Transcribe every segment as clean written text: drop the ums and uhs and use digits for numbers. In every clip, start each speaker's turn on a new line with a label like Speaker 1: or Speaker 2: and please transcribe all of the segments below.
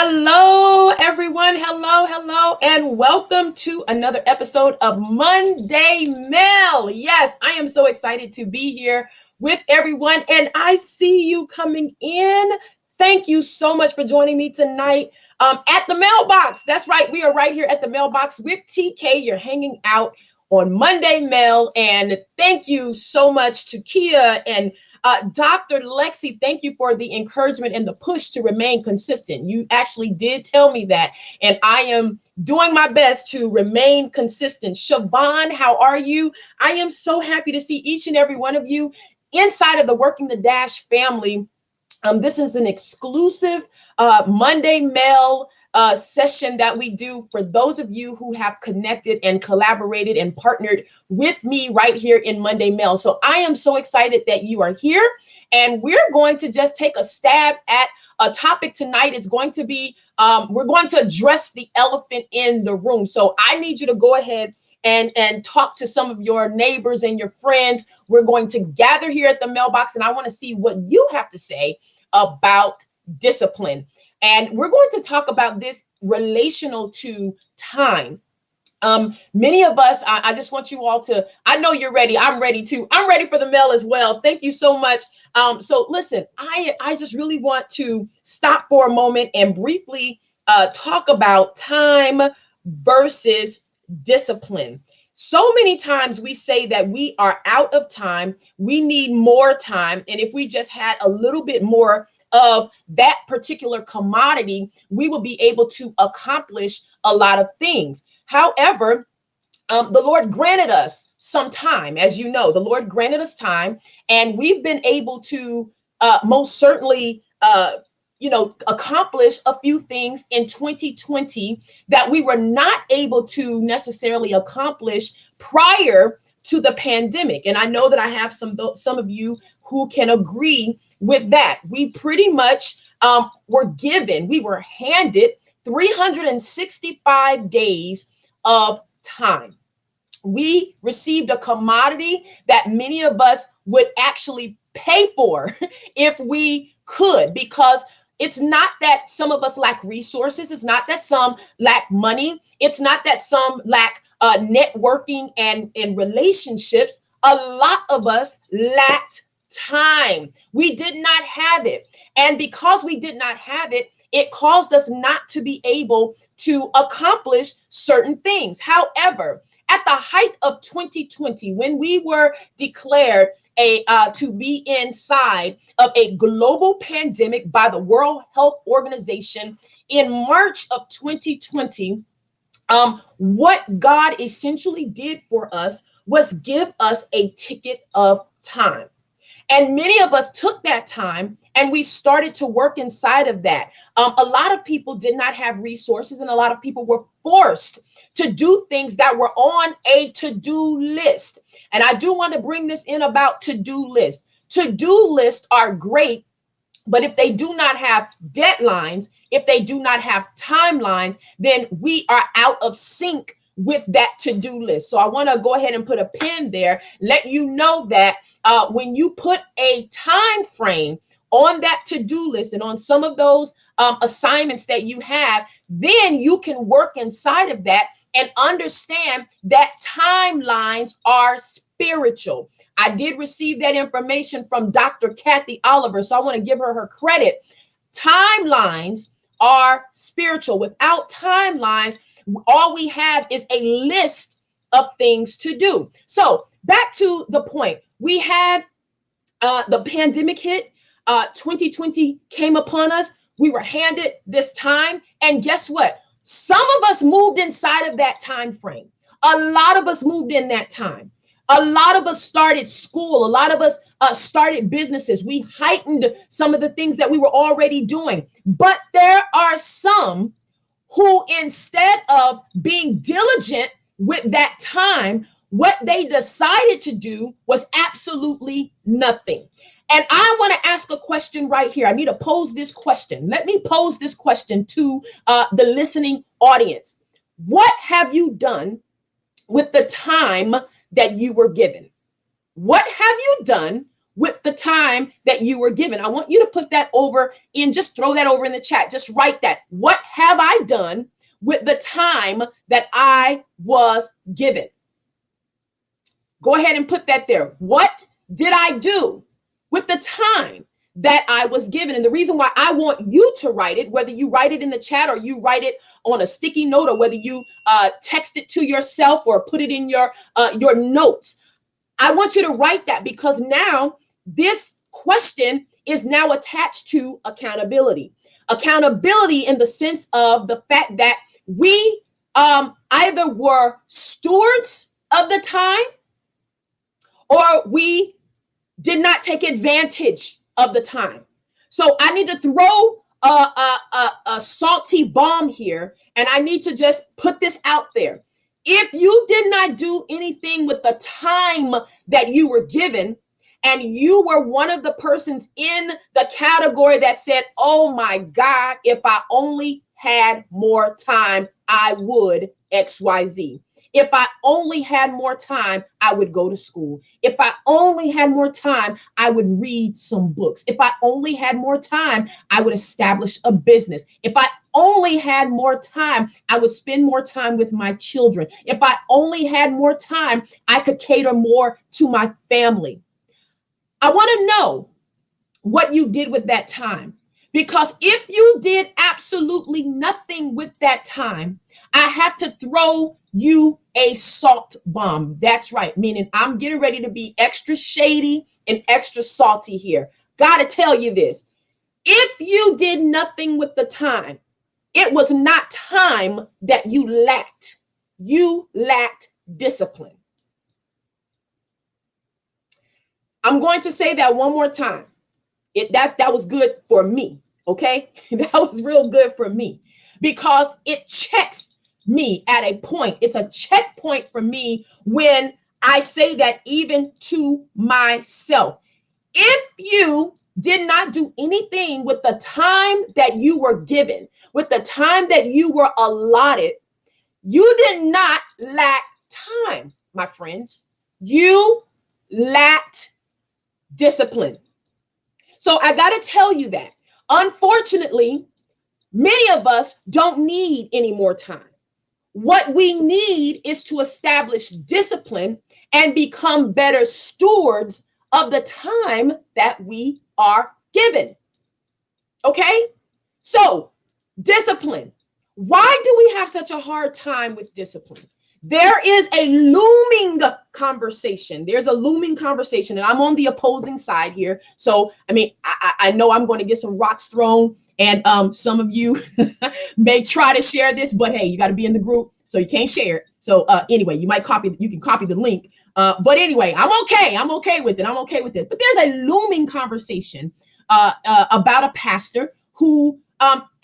Speaker 1: Hello, everyone. Hello, and welcome to another episode of Monday Mail. Yes, I am so excited to be here with everyone, and I see you coming in. Thank you so much for joining me tonight at the mailbox. That's right, we are right here at the mailbox with TK. You're hanging out on Monday Mail, and thank you so much to Kia and Dr. Lexi, thank you for the encouragement and the push to remain consistent. You actually did tell me that, and I am doing my best to remain consistent. Siobhan, how are you? I am so happy to see each and every one of you inside of the Working the Dash family. This is an exclusive Monday Mail session that we do for those of you who have connected and collaborated and partnered with me right here in Monday Mail. So I am so excited that you are here, and we're going to just take a stab at a topic tonight. It's going to be, we're going to address the elephant in the room. So I need you to go ahead and talk to some of your neighbors and your friends. We're going to gather here at the mailbox, and I want to see what you have to say about discipline. And we're going to talk about this relational to time. Many of us, I just want you all to, I know you're ready. I'm ready too. I'm ready for the mail as well. Thank you so much. So listen, I just really want to stop for a moment and briefly talk about time versus discipline. So many times we say that we are out of time, we need more time, and if we just had a little bit more of that particular commodity, we will be able to accomplish a lot of things. However, the Lord granted us some time. As you know, the Lord granted us time, and we've been able to most certainly accomplish a few things in 2020 that we were not able to necessarily accomplish prior to the pandemic. And I know that I have some of you who can agree with that. We pretty much we were handed 365 days of time. We received a commodity that many of us would actually pay for if we could, because it's not that some of us lack resources. It's not that some lack money. It's not that some lack networking and relationships. A lot of us lacked time. We did not have it. And because we did not have it, it caused us not to be able to accomplish certain things. However, at the height of 2020, when we were declared to be inside of a global pandemic by the World Health Organization in March of 2020, what God essentially did for us was give us a ticket of time. And many of us took that time and we started to work inside of that. A lot of people did not have resources, and a lot of people were forced to do things that were on a to-do list. And I do want to bring this in about to-do lists. To-do lists are great, but if they do not have deadlines, if they do not have timelines, then we are out of sync with that to-do list. So I want to go ahead and put a pin there, let you know that when you put a time frame on that to-do list and on some of those assignments that you have, then you can work inside of that and understand that timelines are spiritual. I did receive that information from Dr. Kathy Oliver, so I want to give her credit. Timelines are spiritual. Without timelines, all we have is a list of things to do. So back to the point, we had the pandemic hit, 2020 came upon us. We were handed this time, and guess what? Some of us moved inside of that time frame. A lot of us moved in that time. A lot of us started school. A lot of us started businesses. We heightened some of the things that we were already doing. But there are some who, instead of being diligent with that time, what they decided to do was absolutely nothing. And I want to ask a question right here. I need to pose this question. Let me pose this question to the listening audience. What have you done with the time that you were given? What have you done with the time that you were given? I want you to put that over in, just throw that over in the chat. Just write that. What have I done with the time that I was given? Go ahead and put that there. What did I do with the time that I was given? And the reason why I want you to write it, whether you write it in the chat or you write it on a sticky note, or whether you text it to yourself or put it in your notes, I want you to write that, because now this question is now attached to accountability. Accountability in the sense of the fact that we either were stewards of the time, or we did not take advantage of the time. So I need to throw a salty bomb here, and I need to just put this out there. If you did not do anything with the time that you were given, and you were one of the persons in the category that said, oh my God, if I only had more time, I would XYZ. If I only had more time, I would go to school. If I only had more time, I would read some books. If I only had more time, I would establish a business. If I only had more time, I would spend more time with my children. If I only had more time, I could cater more to my family. I want to know what you did with that time. Because if you did absolutely nothing with that time, I have to throw you a salt bomb. That's right. Meaning I'm getting ready to be extra shady and extra salty here. Gotta tell you this. If you did nothing with the time, it was not time that you lacked. You lacked discipline. I'm going to say that one more time. That was good for me, okay? That was real good for me, because it checks me at a point. It's a checkpoint for me when I say that even to myself. If you did not do anything with the time that you were given, with the time that you were allotted, you did not lack time, my friends. You lacked discipline. So I got to tell you that, unfortunately, many of us don't need any more time. What we need is to establish discipline and become better stewards of the time that we are given. Okay? So, discipline. Why do we have such a hard time with discipline? There is a looming conversation. There's a looming conversation, and I'm on the opposing side here. So, I mean, I know I'm going to get some rocks thrown, and some of you may try to share this, but hey, you got to be in the group, so you can't share it. So anyway, you can copy the link. But anyway, I'm okay with it. But there's a looming conversation about a pastor who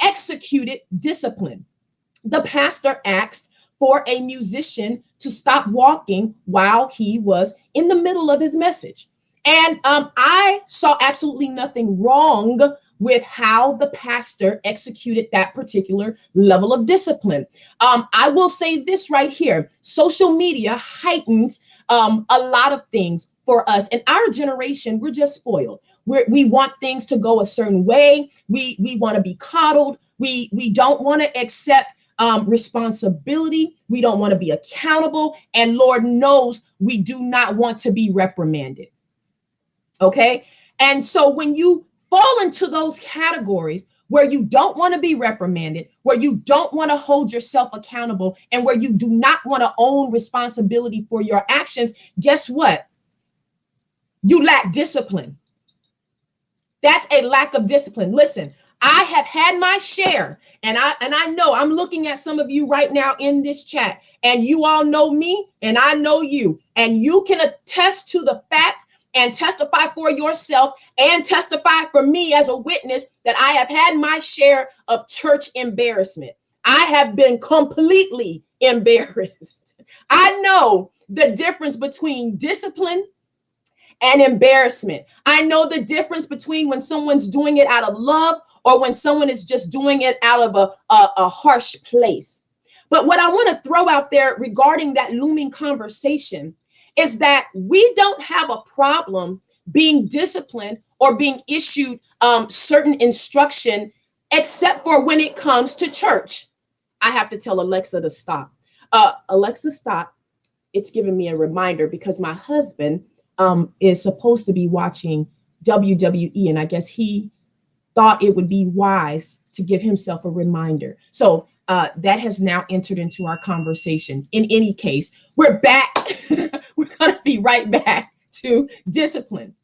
Speaker 1: executed discipline. The pastor asked for a musician to stop walking while he was in the middle of his message. And I saw absolutely nothing wrong with how the pastor executed that particular level of discipline. I will say this right here. Social media heightens a lot of things for us. In our generation, we're just spoiled. We want things to go a certain way. We want to be coddled. We don't want to accept responsibility. We don't want to be accountable. And Lord knows we do not want to be reprimanded. Okay. And so when you fall into those categories where you don't want to be reprimanded, where you don't want to hold yourself accountable, and where you do not want to own responsibility for your actions, guess what? You lack discipline. That's a lack of discipline. Listen, I have had my share, and I know I'm looking at some of you right now in this chat, and you all know me and I know you, and you can attest to the fact and testify for yourself and testify for me as a witness that I have had my share of church embarrassment. I have been completely embarrassed. I know the difference between discipline and embarrassment. I know the difference between when someone's doing it out of love or when someone is just doing it out of a harsh place. But what I want to throw out there regarding that looming conversation is that we don't have a problem being disciplined or being issued certain instruction, except for when it comes to church. I have to tell Alexa to stop. Alexa, stop. It's giving me a reminder because my husband is supposed to be watching WWE, and I guess he thought it would be wise to give himself a reminder. So that has now entered into our conversation. In any case, we're back. We're going to be right back to discipline.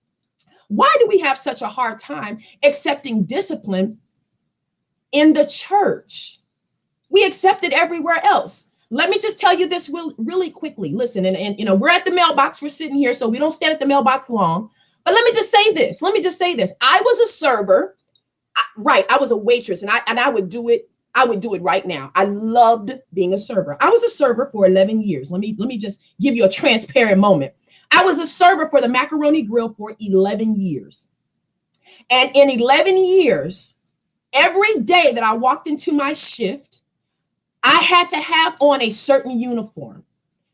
Speaker 1: Why do we have such a hard time accepting discipline in the church? We accept it everywhere else. Let me just tell you this really quickly. Listen, and you know, we're at the mailbox. We're sitting here, so we don't stand at the mailbox long. But let me just say this. I was a server. Right. I was a waitress, and I would do it. I would do it right now. I loved being a server. I was a server for 11 years. Let me just give you a transparent moment. I was a server for the Macaroni Grill for 11 years. And in 11 years, every day that I walked into my shift, I had to have on a certain uniform.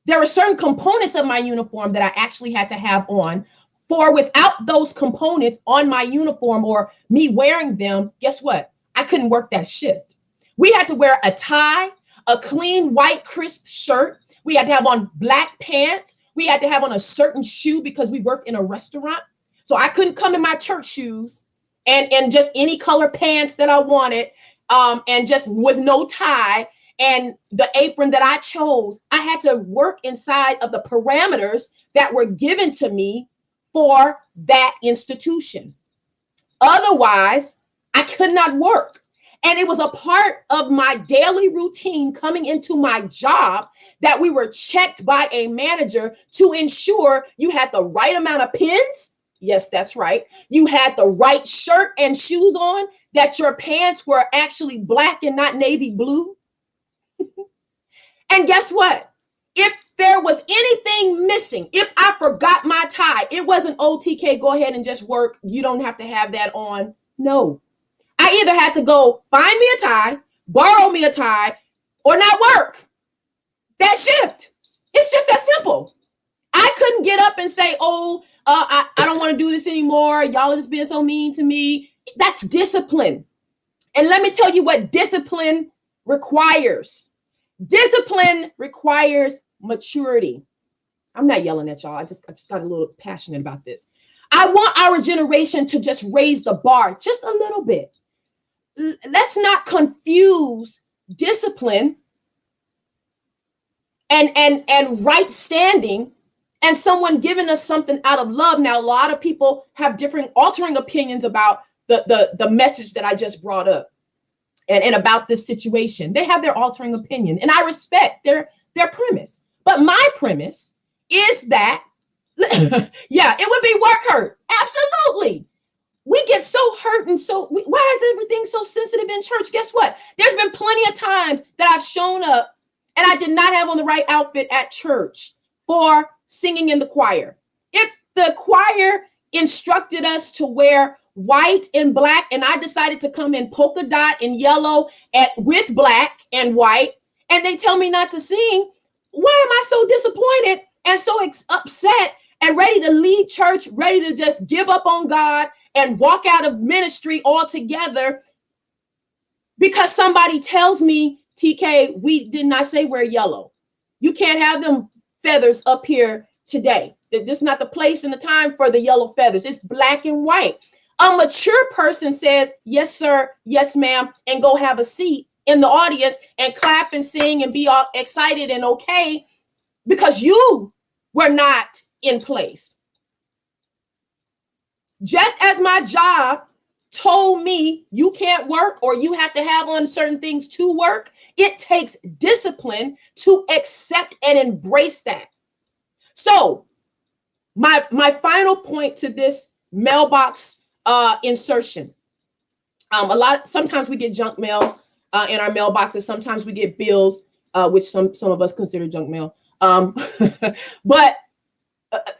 Speaker 1: There were certain components of my uniform that I actually had to have on. For without those components on my uniform or me wearing them, guess what? I couldn't work that shift. We had to wear a tie, a clean, white, crisp shirt. We had to have on black pants. We had to have on a certain shoe because we worked in a restaurant. So I couldn't come in my church shoes and just any color pants that I wanted, and just with no tie. And the apron that I chose, I had to work inside of the parameters that were given to me for that institution. Otherwise, I could not work. And it was a part of my daily routine coming into my job that we were checked by a manager to ensure you had the right amount of pins. Yes, that's right. You had the right shirt and shoes on, that your pants were actually black and not navy blue. And guess what? If there was anything missing, if I forgot my tie, it wasn't OTK, go ahead and just work. You don't have to have that on. No. I either had to go find me a tie, borrow me a tie, or not work that shift. It's just that simple. I couldn't get up and say, I don't want to do this anymore. Y'all are just being so mean to me. That's discipline. And let me tell you what discipline requires. Discipline requires maturity. I'm not yelling at y'all. I just got a little passionate about this. I want our generation to just raise the bar just a little bit. Let's not confuse discipline and right standing and someone giving us something out of love. Now, a lot of people have different altering opinions about the message that I just brought up. And about this situation. They have their altering opinion, and I respect their premise. But my premise is that, yeah, it would be work hurt. Absolutely. We get so hurt, and why is everything so sensitive in church? Guess what? There's been plenty of times that I've shown up and I did not have on the right outfit at church for singing in the choir. If the choir instructed us to wear white and black, and I decided to come in polka dot and yellow with black and white, and they tell me not to sing, why am I so disappointed and so upset and ready to leave church, ready to just give up on God and walk out of ministry altogether because somebody tells me, TK, we did not say wear yellow. You can't have them feathers up here today. This is not the place and the time for the yellow feathers. It's black and white. A mature person says, yes, sir, yes, ma'am, and go have a seat in the audience and clap and sing and be all excited and okay because you were not in place. Just as my job told me you can't work or you have to have on certain things to work, it takes discipline to accept and embrace that. So my final point to this mailbox insertion. Sometimes we get junk mail in our mailboxes. Sometimes we get bills, which some of us consider junk mail. But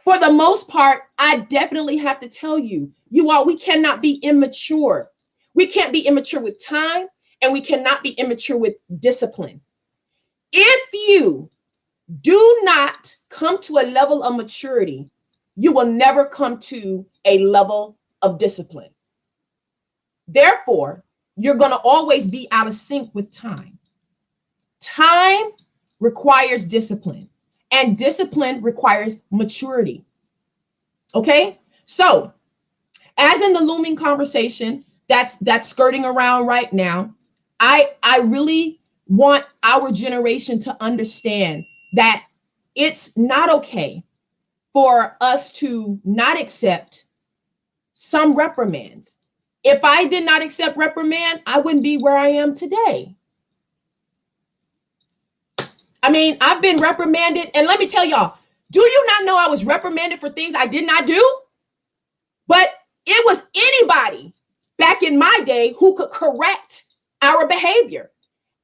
Speaker 1: for the most part, I definitely have to tell you, we cannot be immature. We can't be immature with time, and we cannot be immature with discipline. If you do not come to a level of maturity, you will never come to a level of discipline. Therefore, you're going to always be out of sync with time. Time requires discipline, and discipline requires maturity. Okay? So, as in the looming conversation that's skirting around right now, I really want our generation to understand that it's not okay for us to not accept some reprimands. If I did not accept reprimand, I wouldn't be where I am today. I mean, I've been reprimanded, and let me tell y'all, do you not know I was reprimanded for things I did not do? But it was anybody back in my day who could correct our behavior.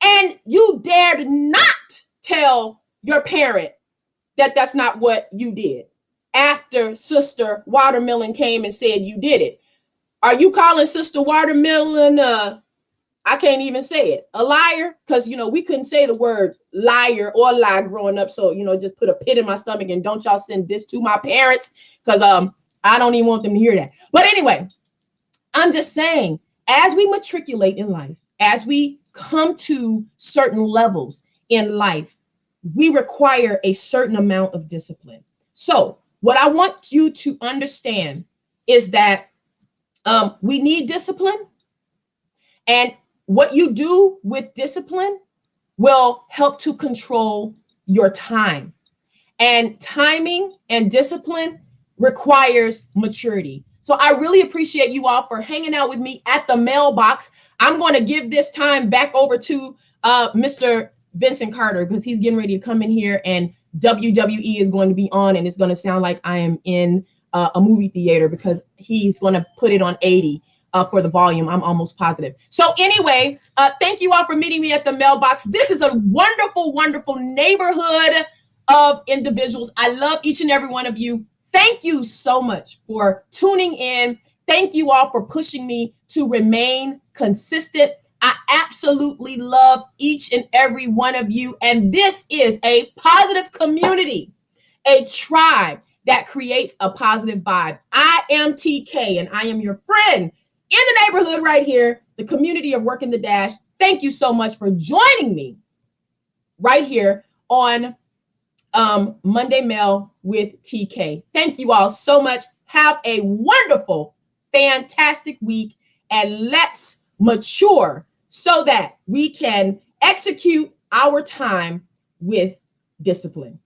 Speaker 1: And you dared not tell your parent that that's not what you did after Sister Watermelon came and said you did it. Are you calling Sister Watermelon, I can't even say it, a liar? Because, you know, we couldn't say the word liar or lie growing up. So, you know, just put a pit in my stomach and don't y'all send this to my parents, because I don't even want them to hear that. But anyway, I'm just saying, as we matriculate in life, as we come to certain levels in life, we require a certain amount of discipline. So what I want you to understand is that we need discipline, and what you do with discipline will help to control your time. And timing and discipline requires maturity. So I really appreciate you all for hanging out with me at the mailbox. I'm going to give this time back over to Mr. Vincent Carter, because he's getting ready to come in here and WWE is going to be on, and it's going to sound like I am in a movie theater, because he's going to put it on 80 for the volume. I'm almost positive. So anyway, thank you all for meeting me at the mailbox. This is a wonderful, wonderful neighborhood of individuals. I love each and every one of you. Thank you so much for tuning in. Thank you all for pushing me to remain consistent. I absolutely love each and every one of you. And this is a positive community, a tribe that creates a positive vibe. I am TK, and I am your friend in the neighborhood right here, the community of Working the Dash. Thank you so much for joining me right here on Monday Mail with TK. Thank you all so much. Have a wonderful, fantastic week, and let's mature so that we can execute our time with discipline.